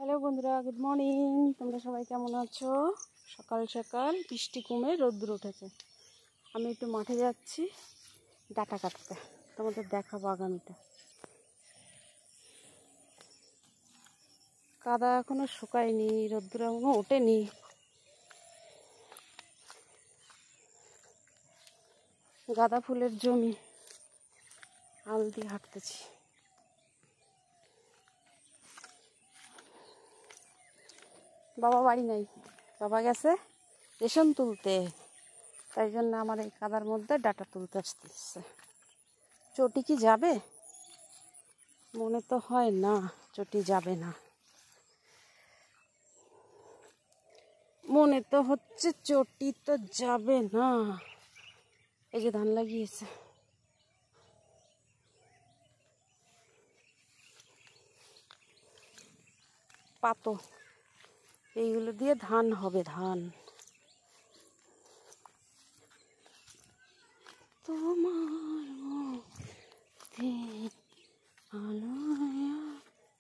Hello বন্ধুরা, good morning. তোমরা সবাই কেমন আছো? সকাল সকাল বৃষ্টি কমে রোদ্দুর উঠেছে। আমি একটু মাঠে যাচ্ছি ডাঁটা কাটতে, তোমাদের দেখাবো আগামীটা। কাদা এখনো শুকায়নি, রোদ্দুর এখনো ওঠেনি। গাঁদা ফুলের জমি, আল দিয়ে হাঁটতেছি। বাবা বাড়ি নাই, বাবা গেছে রেশন তুলতে, তাই জন্য আমার এই কাদার মধ্যে ডাঁটা তুলতে আসতেছে। চটি কি যাবে? মনে তো হয় না চটি যাবে না, মনে তো হচ্ছে চটি তো যাবে না। এই যে ধান লাগিয়েছে, পাতো, এইগুলো দিয়ে ধান হবে। ধান তোমার মধ্যে আলো,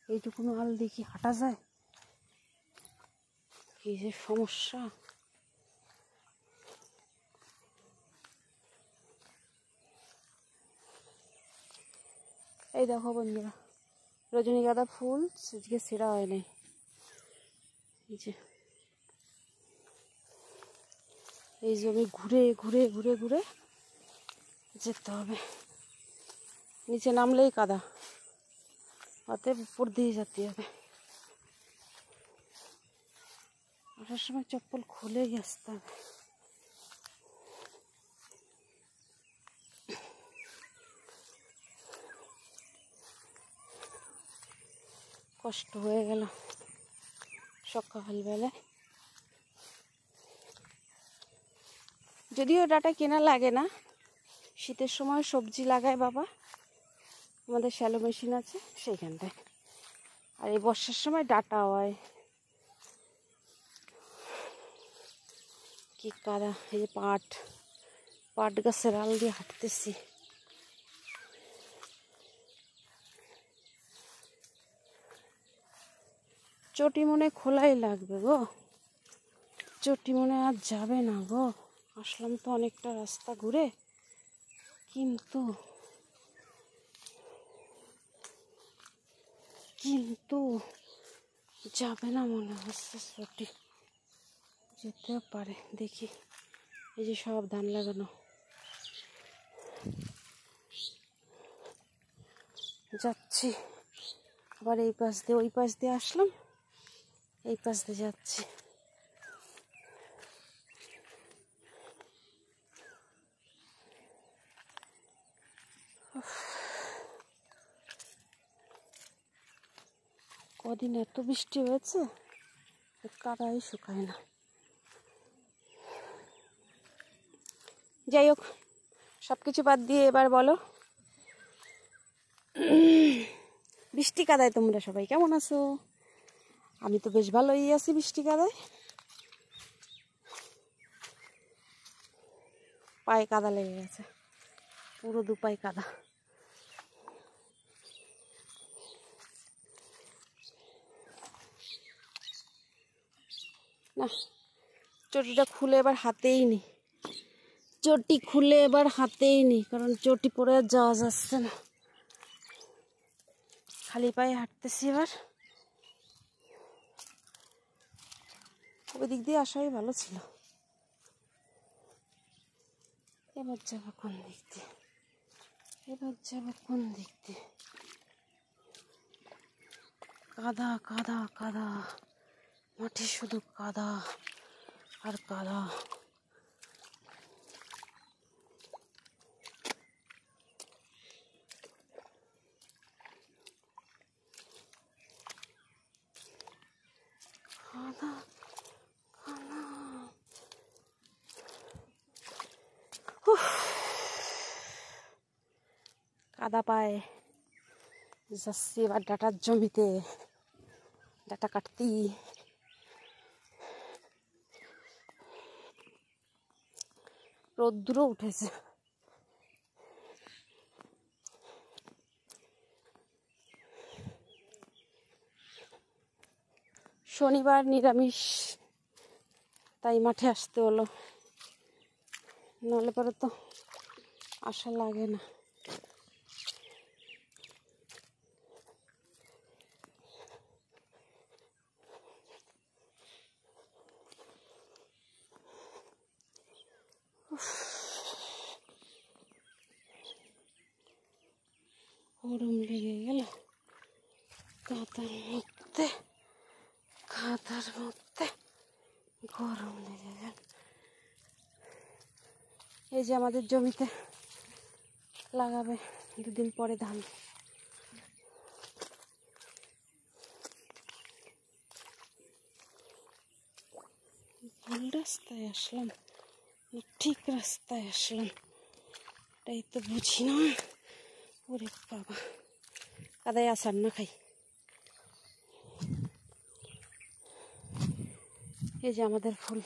এইটুকুনো আল দেখি হাঁটা যায়? কি যে সমস্যা! এই দেখো বন্ধুরা, রজনীগন্ধা ফুল আজকে ছেঁড়া হয় নাই। এই যে এই জমি ঘুরে ঘুরে ঘুরে ঘুরে যেতে হবে। নিচে নামলেই কাদা, অতএব উপর দিয়ে যেতে হবে। আসার সময় চপ্পল খুলে আসতে হবে। কষ্ট হয়ে গেল সকালবেলায়। যদিও ডাঁটা কেনা লাগে না, শীতের সময় সবজি লাগায় বাবা, আমাদের শ্যালো মেশিন আছে সেইখানটায়। আর এই বর্ষার সময় ডাঁটা হয়। কি কাদা! এই যে পাট গাছের আল দিয়ে হাঁটতেছি। চটি মনে খোলাই লাগবে গো, চটি মনে আর যাবে না গো। আসলাম তো অনেকটা রাস্তা ঘুরে, কিন্তু যাবে না মনে হচ্ছে। চটি যেতেও পারে, দেখি। এই যে সব ধান লাগানো, যাচ্ছি আবার এই পাশ দিয়ে, ওই পাশ দিয়ে আসলাম, এই পাশ দিয়ে যাচ্ছি। কদিন এত বৃষ্টি হয়েছে, কাদাই শুকায় না। যাই হোক, সব কিছু বাদ দিয়ে এবার বলো, বৃষ্টি কাদায় তোমরা সবাই কেমন আছো? আমি তো বেশ ভালোই আছি বৃষ্টি কাদায়। পায়ে কাদা লেগে গেছে, পুরো দুপায়ে কাদা। না, চটিটা খুলে এবার হাতেই নি, চটি খুলে এবার হাতেই নি, কারণ চটি পরে আর যাওয়া যাচ্ছে না। খালি পায়ে হাঁটতেছি এবার। ওই দিক দিয়ে আসাই ভালো ছিল। এবার যাবো কোন দিক দিয়ে? কাদা কাদা কাদা, মাঠে শুধু কাদা আর কাদা। কাদা কাদা, কাদা পায়ে যাচ্ছি এবার ডাঁটার জমিতে, ডাঁটা কাটতি। রোদ্দুরও উঠেছে। শনিবার নিরামিষ, তাই মাঠে আসতে হলো, নাহলে পরে তো আশা লাগে না। গরম লেগে গেল কাঁথার মধ্যে, গরম লেগে গেল। এই যে আমাদের জমিতে লাগাবে 2 দিন পরে ধান। ভুল রাস্তায় আসলাম, ঠিক রাস্তায় আসলাম, এটাই তো বুঝি না। ওরে বাবা, কাদায় আসার না খাই। এই যে আমাদের ফুল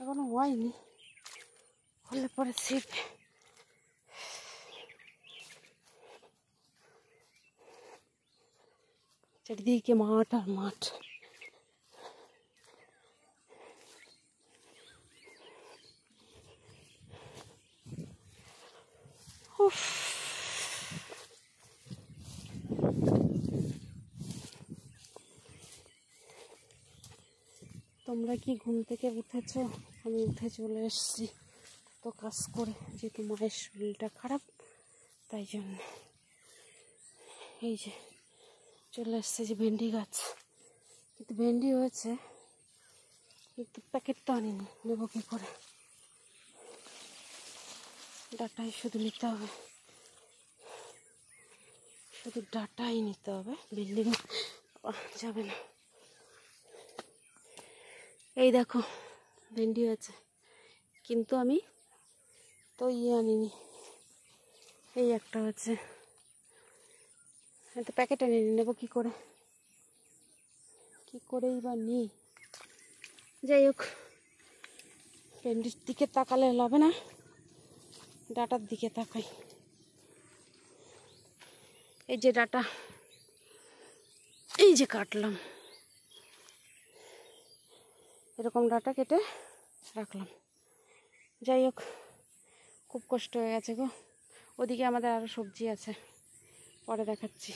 এখনো হয়নি, হলে পরে ছিঁড়বে। চারিদিকে মাঠ আর মাঠ। উফ, তোমরা কি ঘুম থেকে উঠেছো? আমি উঠে চলে এসেছি তো কাজ করে, যেহেতু মায়ের শরীরটা খারাপ তাই জন্য। এই যে চলে এসছে যে ভেন্ডি গাছ, কিন্তু ভেন্ডি হয়েছে কিন্তু প্যাকেট তো আনিনি, নেবো কী করে? ডাটাই শুধু নিতে হবে, শুধু ডাটাই নিতে হবে, বিল্ডিং যাবে না। এই দেখো ভেন্ডি হয়েছে, কিন্তু আমি তো আনিনি। এই একটা হচ্ছে, তো প্যাকেট এনে নেবো কী করে? কী করেই বা নিই? যাই হোক, ভেন্ডির দিকে তাকালে হবে না, ডাটার দিকে তাকাই। এই যে ডাটা, এই যে কাটলাম, এরকম ডাটা কেটে রাখলাম। যাই হোক, খুব কষ্ট হয়ে গেছে গো। ওদিকে আমাদের আরও সবজি আছে, পরে দেখাচ্ছি।